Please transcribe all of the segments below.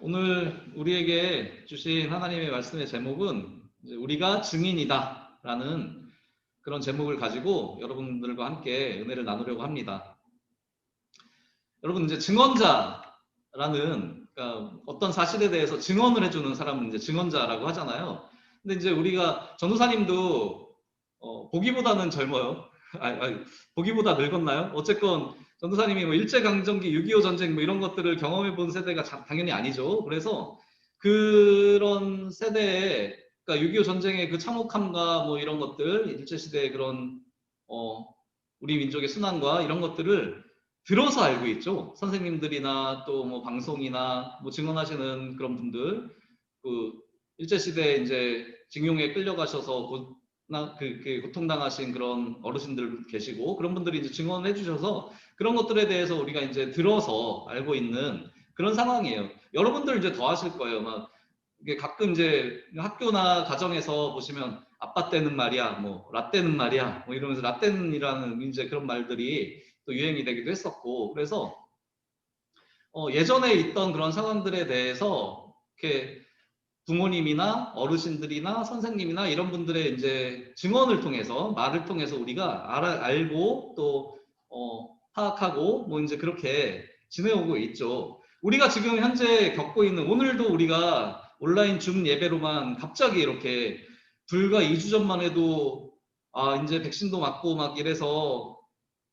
오늘 우리에게 주신 하나님의 말씀의 제목은 우리가 증인이다 라는 그런 제목을 가지고 여러분들과 함께 은혜를 나누려고 합니다. 여러분, 이제 증언자라는, 그러니까 어떤 사실에 대해서 증언을 해주는 사람은 이제 증언자라고 하잖아요. 근데 이제 우리가 전도사님도 보기보다는 젊어요. 보기보다 늙었나요? 어쨌건 전도사님이 뭐 일제강점기, 6.25 전쟁 뭐 이런 것들을 경험해 본 세대가 당연히 아니죠. 그래서 그런 세대에, 그러니까 6.25 전쟁의 그 참혹함과 뭐 이런 것들, 일제시대의 그런 우리 민족의 순환과 이런 것들을 들어서 알고 있죠. 선생님들이나 또 뭐 방송이나 뭐 증언하시는 그런 분들, 그 일제시대에 이제 징용에 끌려가셔서 고통당하신 그런 어르신들 계시고, 그런 분들이 이제 증언해 주셔서 그런 것들에 대해서 우리가 이제 들어서 알고 있는 그런 상황이에요. 여러분들 이제 더 하실 거예요. 막 이게 가끔 이제 학교나 가정에서 보시면 아빠 때는 말이야, 뭐 라떼는 말이야, 뭐 이러면서 라떼는이라는 이제 그런 말들이 또 유행이 되기도 했었고, 그래서 예전에 있던 그런 상황들에 대해서 이렇게 부모님이나 어르신들이나 선생님이나 이런 분들의 이제 증언을 통해서, 말을 통해서 우리가 알고 또 파악하고 뭐 이제 그렇게 지내오고 있죠. 우리가 지금 현재 겪고 있는, 오늘도 우리가 온라인 줌 예배로만 갑자기 이렇게 불과 2주 전만 해도 이제 백신도 맞고 막 이래서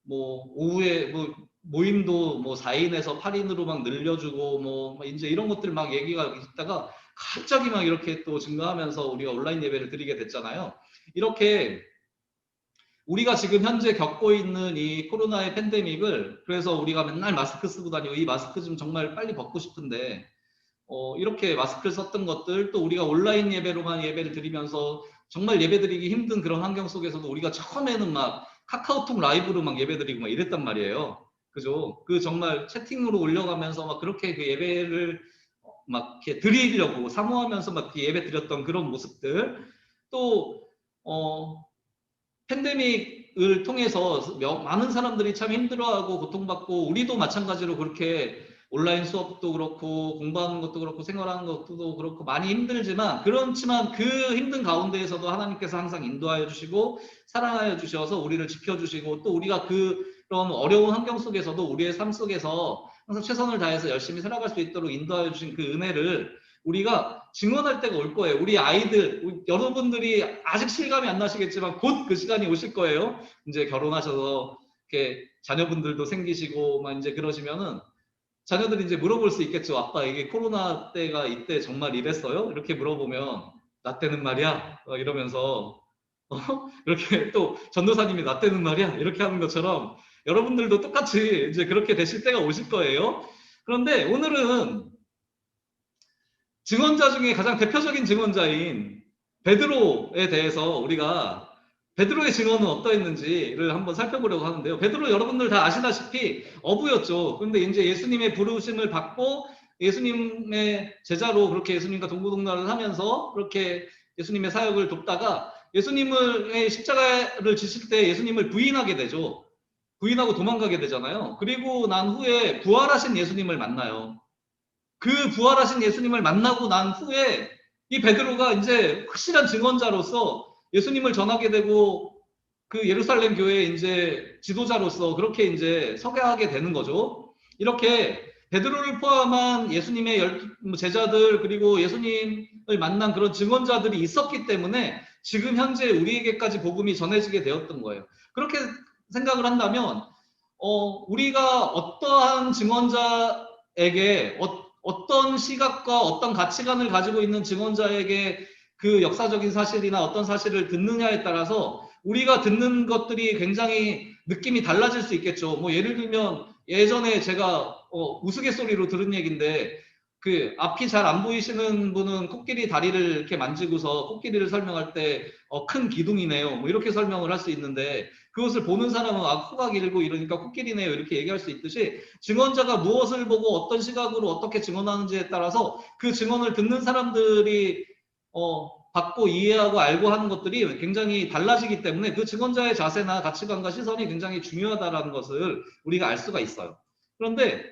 뭐 오후에 뭐 모임도 뭐 4인에서 8인으로 막 늘려주고 뭐 이제 이런 것들 막 얘기가 있다가 갑자기 막 이렇게 또 증가하면서 우리가 온라인 예배를 드리게 됐잖아요. 이렇게 우리가 지금 현재 겪고 있는 이 코로나의 팬데믹을, 그래서 우리가 맨날 마스크 쓰고 다니고 이 마스크 좀 정말 빨리 벗고 싶은데 이렇게 마스크를 썼던 것들, 또 우리가 온라인 예배로만 예배를 드리면서 정말 예배 드리기 힘든 그런 환경 속에서도 우리가 처음에는 막 카카오톡 라이브로 막 예배 드리고 막 이랬단 말이에요. 그죠? 그 정말 채팅으로 올려가면서 막 그렇게 그 예배를 막 이렇게 드리려고 사모하면서 막 예배 드렸던 그런 모습들, 또 팬데믹을 통해서 많은 사람들이 참 힘들어하고 고통받고, 우리도 마찬가지로 그렇게 온라인 수업도 그렇고 공부하는 것도 그렇고 생활하는 것도 그렇고 많이 힘들지만, 그렇지만 그 힘든 가운데에서도 하나님께서 항상 인도하여 주시고 사랑하여 주셔서 우리를 지켜주시고, 또 우리가 그런 어려운 환경 속에서도 우리의 삶 속에서 항상 최선을 다해서 열심히 살아갈 수 있도록 인도하여 주신 그 은혜를 우리가 증언할 때가 올 거예요. 우리 아이들, 여러분들이 아직 실감이 안 나시겠지만 곧 그 시간이 오실 거예요. 이제 결혼하셔서 이렇게 자녀분들도 생기시고 막 이제 그러시면은 자녀들이 이제 물어볼 수 있겠죠. 아빠, 이게 코로나 때가 이때 정말 이랬어요? 이렇게 물어보면 나 때는 말이야 이러면서 이렇게 또 전도사님이 나 때는 말이야 이렇게 하는 것처럼 여러분들도 똑같이 이제 그렇게 되실 때가 오실 거예요. 그런데 오늘은 증언자 중에 가장 대표적인 증언자인 베드로에 대해서 우리가 베드로의 증언은 어떠했는지를 한번 살펴보려고 하는데요. 베드로 여러분들 다 아시다시피 어부였죠. 그런데 이제 예수님의 부르심을 받고 예수님의 제자로 그렇게 예수님과 동고동락을 하면서 그렇게 예수님의 사역을 돕다가 예수님의 십자가를 지실 때 예수님을 부인하게 되죠. 부인하고 도망가게 되잖아요. 그리고 난 후에 부활하신 예수님을 만나요. 그 부활하신 예수님을 만나고 난 후에 이 베드로가 이제 확실한 증언자로서 예수님을 전하게 되고, 그 예루살렘 교회의 이제 지도자로서 그렇게 이제 서게 하게 되는 거죠. 이렇게 베드로를 포함한 예수님의 제자들, 그리고 예수님을 만난 그런 증언자들이 있었기 때문에 지금 현재 우리에게까지 복음이 전해지게 되었던 거예요. 그렇게 생각을 한다면 우리가 어떠한 증언자에게 어떤 시각과 어떤 가치관을 가지고 있는 증언자에게 그 역사적인 사실이나 어떤 사실을 듣느냐에 따라서 우리가 듣는 것들이 굉장히 느낌이 달라질 수 있겠죠. 뭐 예를 들면 예전에 제가 우스갯소리로 들은 얘기인데, 그 앞이 잘 안 보이시는 분은 코끼리 다리를 이렇게 만지고서 코끼리를 설명할 때 큰 기둥이네요 뭐 이렇게 설명을 할 수 있는데, 그것을 보는 사람은 코가 길고 이러니까 코끼리네요 이렇게 얘기할 수 있듯이, 증언자가 무엇을 보고 어떤 시각으로 어떻게 증언하는지에 따라서 그 증언을 듣는 사람들이 받고 이해하고 알고 하는 것들이 굉장히 달라지기 때문에 그 증언자의 자세나 가치관과 시선이 굉장히 중요하다는 것을 우리가 알 수가 있어요. 그런데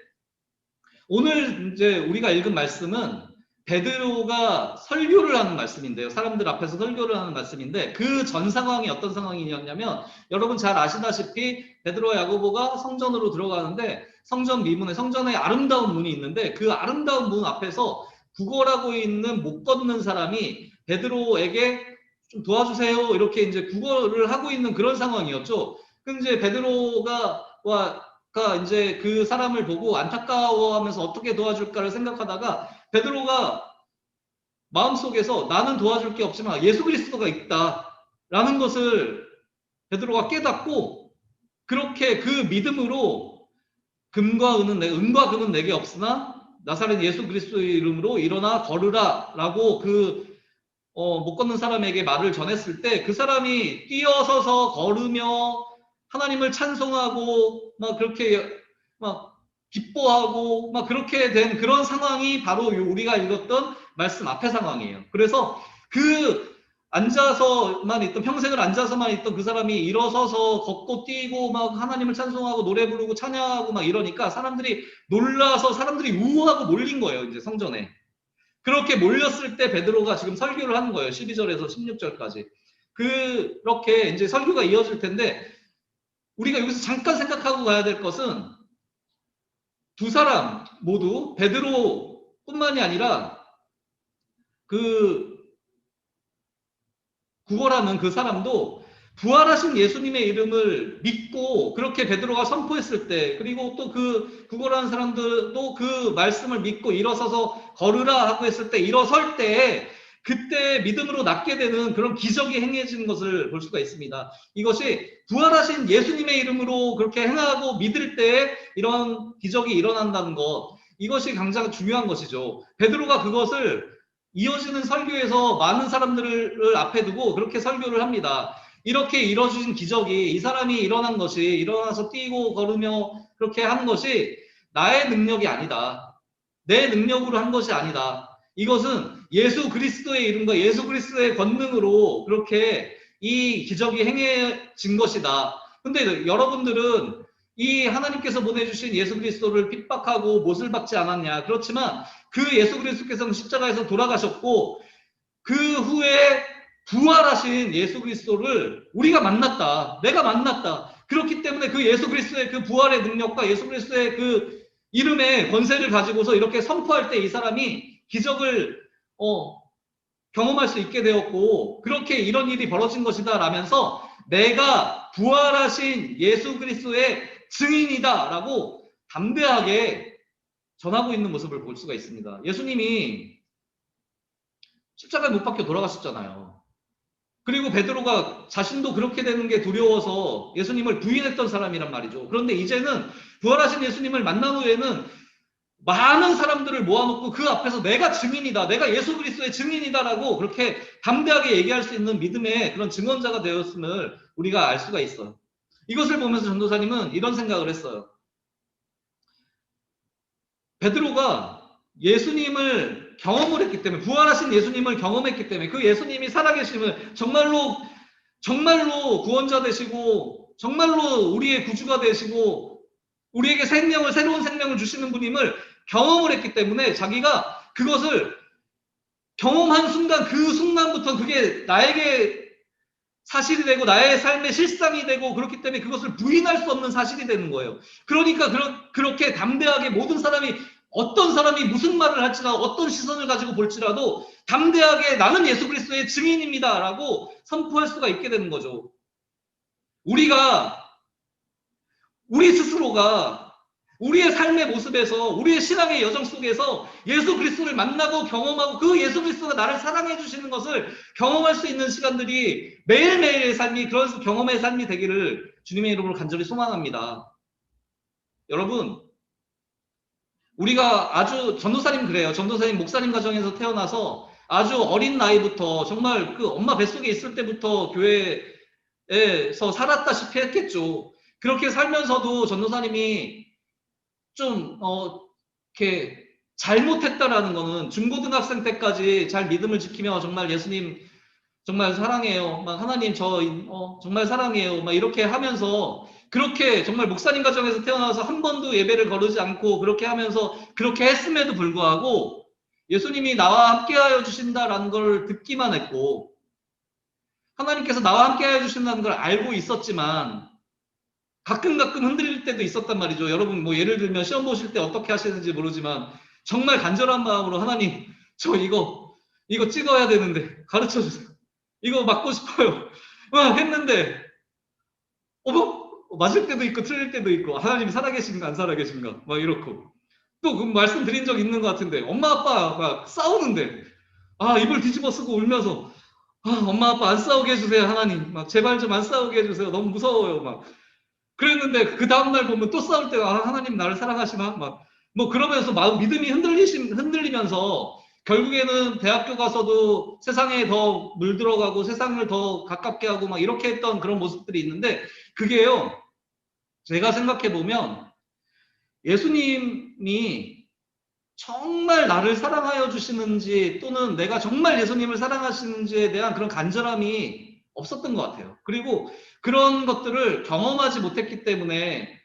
오늘 이제 우리가 읽은 말씀은 베드로가 설교를 하는 말씀인데요. 사람들 앞에서 설교를 하는 말씀인데 그 전 상황이 어떤 상황이었냐면 여러분 잘 아시다시피 베드로와 야고보가 성전으로 들어가는데 성전 미문에 성전에 아름다운 문이 있는데 그 아름다운 문 앞에서 구걸하고 있는 못 걷는 사람이 베드로에게 좀 도와주세요 이렇게 이제 구걸을 하고 있는 그런 상황이었죠. 그럼 이제 베드로가 이제 그 사람을 보고 안타까워하면서 어떻게 도와줄까를 생각하다가 베드로가 마음속에서 나는 도와줄 게 없지만 예수 그리스도가 있다라는 것을 베드로가 깨닫고 그렇게 그 믿음으로 은과 금은 내게 없으나 나사렛 예수 그리스도의 이름으로 일어나 걸으라 라고 못 걷는 사람에게 말을 전했을 때 그 사람이 뛰어서서 걸으며 하나님을 찬송하고 막 그렇게 막 기뻐하고 막 그렇게 된 그런 상황이 바로 우리가 읽었던 말씀 앞의 상황이에요. 그래서 그 평생을 앉아서만 있던 그 사람이 일어서서 걷고 뛰고 막 하나님을 찬송하고 노래 부르고 찬양하고 막 이러니까 사람들이 놀라서 사람들이 우하고 몰린 거예요. 이제 성전에. 그렇게 몰렸을 때 베드로가 지금 설교를 하는 거예요. 12절에서 16절까지. 그렇게 이제 설교가 이어질 텐데 우리가 여기서 잠깐 생각하고 가야 될 것은 두 사람 모두 베드로뿐만이 아니라 그 구걸하는 그 사람도 부활하신 예수님의 이름을 믿고 그렇게 베드로가 선포했을 때 그리고 또 그 구걸하는 사람들도 그 말씀을 믿고 일어서서 걸으라 하고 했을 때 일어설 때 그때 믿음으로 낫게 되는 그런 기적이 행해지는 것을 볼 수가 있습니다. 이것이 부활하신 예수님의 이름으로 그렇게 행하고 믿을 때 이런 기적이 일어난다는 것 이것이 가장 중요한 것이죠. 베드로가 그것을 이어지는 설교에서 많은 사람들을 앞에 두고 그렇게 설교를 합니다. 이렇게 이뤄진 기적이 이 사람이 일어나서 뛰고 걸으며 그렇게 하는 것이 나의 능력이 아니다. 내 능력으로 한 것이 아니다. 이것은 예수 그리스도의 이름과 예수 그리스도의 권능으로 그렇게 이 기적이 행해진 것이다. 근데 여러분들은 이 하나님께서 보내주신 예수 그리스도를 핍박하고 못을 박지 않았냐. 그렇지만 그 예수 그리스도께서는 십자가에서 돌아가셨고 그 후에 부활하신 예수 그리스도를 우리가 만났다. 내가 만났다. 그렇기 때문에 그 예수 그리스도의 그 부활의 능력과 예수 그리스도의 그 이름의 권세를 가지고서 이렇게 선포할 때 이 사람이 기적을 경험할 수 있게 되었고 그렇게 이런 일이 벌어진 것이다 라면서 내가 부활하신 예수 그리스도의 증인이다 라고 담대하게 전하고 있는 모습을 볼 수가 있습니다. 예수님이 십자가에 못 박혀 돌아가셨잖아요. 그리고 베드로가 자신도 그렇게 되는 게 두려워서 예수님을 부인했던 사람이란 말이죠. 그런데 이제는 부활하신 예수님을 만난 후에는 많은 사람들을 모아놓고 그 앞에서 내가 증인이다. 내가 예수 그리스도의 증인이다라고 그렇게 담대하게 얘기할 수 있는 믿음의 그런 증언자가 되었음을 우리가 알 수가 있어요. 이것을 보면서 전도사님은 이런 생각을 했어요. 베드로가 예수님을 경험을 했기 때문에 부활하신 예수님을 경험했기 때문에 그 예수님이 살아계심을 정말로 구원자 되시고 정말로 우리의 구주가 되시고 우리에게 새로운 생명을 주시는 분임을 경험을 했기 때문에 자기가 그것을 경험한 순간 그 순간부터 그게 나에게 사실이 되고 나의 삶의 실상이 되고 그렇기 때문에 그것을 부인할 수 없는 사실이 되는 거예요. 그러니까 그렇게 담대하게 모든 사람이 어떤 사람이 무슨 말을 할지라도 어떤 시선을 가지고 볼지라도 담대하게 나는 예수 그리스도의 증인입니다 라고 선포할 수가 있게 되는 거죠. 우리 스스로가 우리의 삶의 모습에서 우리의 신앙의 여정 속에서 예수 그리스도를 만나고 경험하고 그 예수 그리스도가 나를 사랑해 주시는 것을 경험할 수 있는 시간들이 매일매일의 삶이 그런 경험의 삶이 되기를 주님의 이름으로 간절히 소망합니다. 여러분 우리가 아주 전도사님 그래요. 전도사님 목사님 가정에서 태어나서 아주 어린 나이부터 정말 그 엄마 뱃속에 있을 때부터 교회에서 살았다시피 했겠죠. 그렇게 살면서도 전도사님이 좀 이렇게 잘못했다라는 거는 중고등학생 때까지 잘 믿음을 지키며 정말 예수님 정말 사랑해요. 막 하나님 저 정말 사랑해요. 막 이렇게 하면서 그렇게 정말 목사님 가정에서 태어나서 한 번도 예배를 거르지 않고 그렇게 하면서 그렇게 했음에도 불구하고 예수님이 나와 함께하여 주신다라는 걸 듣기만 했고 하나님께서 나와 함께하여 주신다는 걸 알고 있었지만 가끔 흔들릴 때도 있었단 말이죠. 여러분 뭐 예를 들면 시험 보실 때 어떻게 하시는지 모르지만 정말 간절한 마음으로 하나님 저 이거 찍어야 되는데 가르쳐 주세요. 이거 맞고 싶어요. 막 했는데 어머 맞을 때도 있고 틀릴 때도 있고 하나님이 살아계신가 안 살아계신가 막 이렇고 또 그 말씀드린 적 있는 것 같은데 엄마 아빠가 싸우는데 입을 뒤집어 쓰고 울면서 엄마 아빠 안 싸우게 해주세요 하나님 막 제발 좀 안 싸우게 해주세요 너무 무서워요 막 그랬는데 그 다음날 보면 또 싸울 때가 하나님 나를 사랑하시나 막 뭐 그러면서 마음 믿음이 흔들리면서 결국에는 대학교 가서도 세상에 더 물들어가고 세상을 더 가깝게 하고 막 이렇게 했던 그런 모습들이 있는데 그게요 제가 생각해 보면 예수님이 정말 나를 사랑하여 주시는지 또는 내가 정말 예수님을 사랑하시는지에 대한 그런 간절함이 없었던 것 같아요. 그리고 그런 것들을 경험하지 못했기 때문에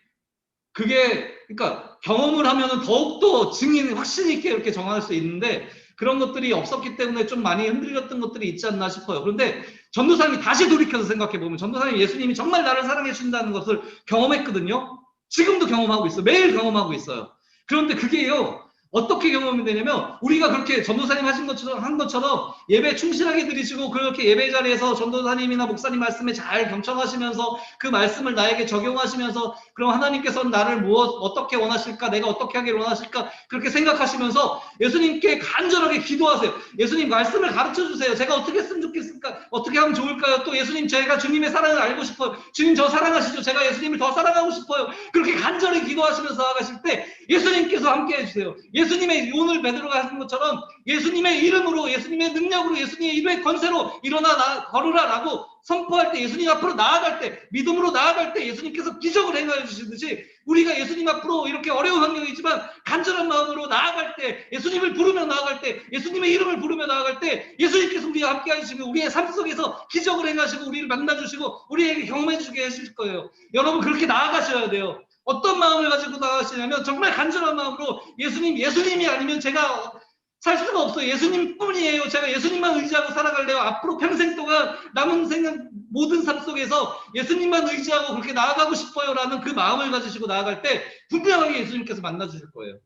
그게 그러니까 경험을 하면은 더욱더 증인 확신 있게 이렇게 정할 수 있는데 그런 것들이 없었기 때문에 좀 많이 흔들렸던 것들이 있지 않나 싶어요. 그런데 전도사님이 다시 돌이켜서 생각해 보면 전도사님 예수님이 정말 나를 사랑해 주신다는 것을 경험했거든요. 지금도 경험하고 있어요. 매일 경험하고 있어요. 그런데 그게요. 어떻게 경험이 되냐면 우리가 그렇게 전도사님 한 것처럼 예배 충실하게 드리시고 그렇게 예배 자리에서 전도사님이나 목사님 말씀에 잘 경청하시면서 그 말씀을 나에게 적용하시면서 그럼 하나님께서는 나를 어떻게 원하실까 내가 어떻게 하기를 원하실까 그렇게 생각하시면서 예수님께 간절하게 기도하세요. 예수님 말씀을 가르쳐 주세요. 제가 어떻게 했으면 좋겠을까 어떻게 하면 좋을까요? 또 예수님 제가 주님의 사랑을 알고 싶어요. 주님 저 사랑하시죠. 제가 예수님을 더 사랑하고 싶어요. 그렇게 간절히 기도하시면서 나아가실 때 예수님께서 함께 해주세요. 예수님의 오늘 베드로가 하신 것처럼 예수님의 이름으로 예수님의 능력으로 예수님의 이름의 권세로 일어나 걸으라 라고 선포할 때 예수님 앞으로 나아갈 때 믿음으로 나아갈 때 예수님께서 기적을 행하여 주시듯이 우리가 예수님 앞으로 이렇게 어려운 환경이지만 간절한 마음으로 나아갈 때 예수님을 부르며 나아갈 때 예수님의 이름을 부르며 나아갈 때 예수님께서 우리와 함께 하시고 우리의 삶 속에서 기적을 행하시고 우리를 만나주시고 우리에게 경험해 주게 하실 거예요. 여러분 그렇게 나아가셔야 돼요. 어떤 마음을 가지고 나가시냐면 정말 간절한 마음으로 예수님이 아니면 제가 살 수가 없어요. 예수님뿐이에요. 제가 예수님만 의지하고 살아갈래요. 앞으로 평생 동안 남은 생각 모든 삶 속에서 예수님만 의지하고 그렇게 나아가고 싶어요 라는 그 마음을 가지시고 나아갈 때 분명하게 예수님께서 만나주실 거예요.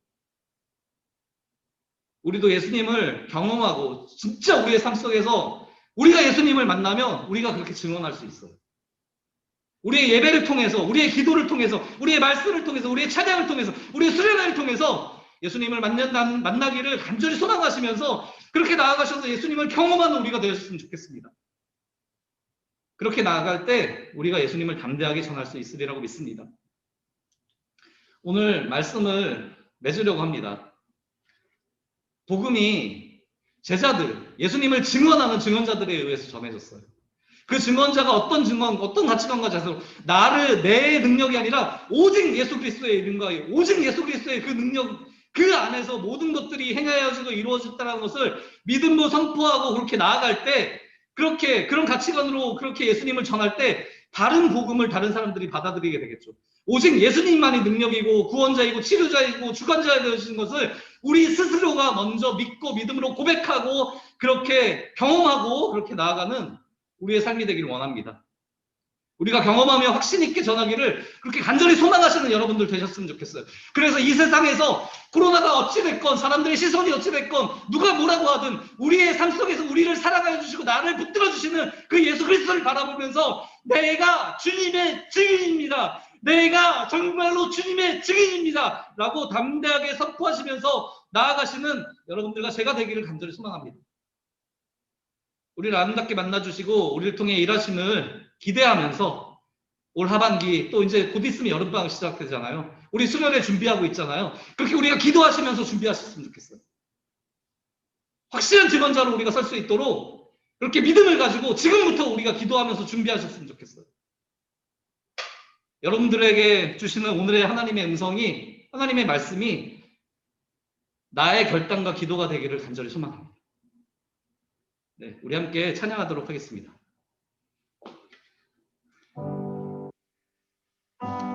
우리도 예수님을 경험하고 진짜 우리의 삶 속에서 우리가 예수님을 만나면 우리가 그렇게 증언할 수 있어요. 우리의 예배를 통해서 우리의 기도를 통해서 우리의 말씀을 통해서 우리의 찬양을 통해서 우리의 수련회를 통해서 예수님을 만나기를 간절히 소망하시면서 그렇게 나아가셔서 예수님을 경험하는 우리가 되었으면 좋겠습니다. 그렇게 나아갈 때 우리가 예수님을 담대하게 전할 수 있으리라고 믿습니다. 오늘 말씀을 맺으려고 합니다. 복음이 제자들, 예수님을 증언하는 증언자들에 의해서 전해졌어요. 그 증언자가 어떤 증언, 어떤 가치관과 자세로 내 능력이 아니라 오직 예수 그리스도의 이름과 오직 예수 그리스도의 그 능력 그 안에서 모든 것들이 행하여지고 이루어졌다는 것을 믿음으로 선포하고 그렇게 나아갈 때 그런 가치관으로 그렇게 예수님을 전할 때 다른 복음을 다른 사람들이 받아들이게 되겠죠. 오직 예수님만이 능력이고 구원자이고 치료자이고 주관자가 되어주신 것을 우리 스스로가 먼저 믿고 믿음으로 고백하고 그렇게 경험하고 그렇게 나아가는 우리의 삶이 되기를 원합니다. 우리가 경험하며 확신 있게 전하기를 그렇게 간절히 소망하시는 여러분들 되셨으면 좋겠어요. 그래서 이 세상에서 코로나가 어찌됐건 사람들의 시선이 어찌됐건 누가 뭐라고 하든 우리의 삶 속에서 우리를 사랑하여 주시고 나를 붙들어 주시는 그 예수 그리스도를 바라보면서 내가 주님의 증인입니다. 내가 정말로 주님의 증인입니다. 라고 담대하게 선포하시면서 나아가시는 여러분들과 제가 되기를 간절히 소망합니다. 우리를 아름답게 만나주시고 우리를 통해 일하심을 기대하면서 올 하반기 또 이제 곧 있으면 여름방학 시작되잖아요. 우리 수련회 준비하고 있잖아요. 그렇게 우리가 기도하시면서 준비하셨으면 좋겠어요. 확실한 증언자로 우리가 설 수 있도록 그렇게 믿음을 가지고 지금부터 우리가 기도하면서 준비하셨으면 좋겠어요. 여러분들에게 주시는 오늘의 하나님의 음성이 하나님의 말씀이 나의 결단과 기도가 되기를 간절히 소망합니다. 네, 우리 함께 찬양하도록 하겠습니다.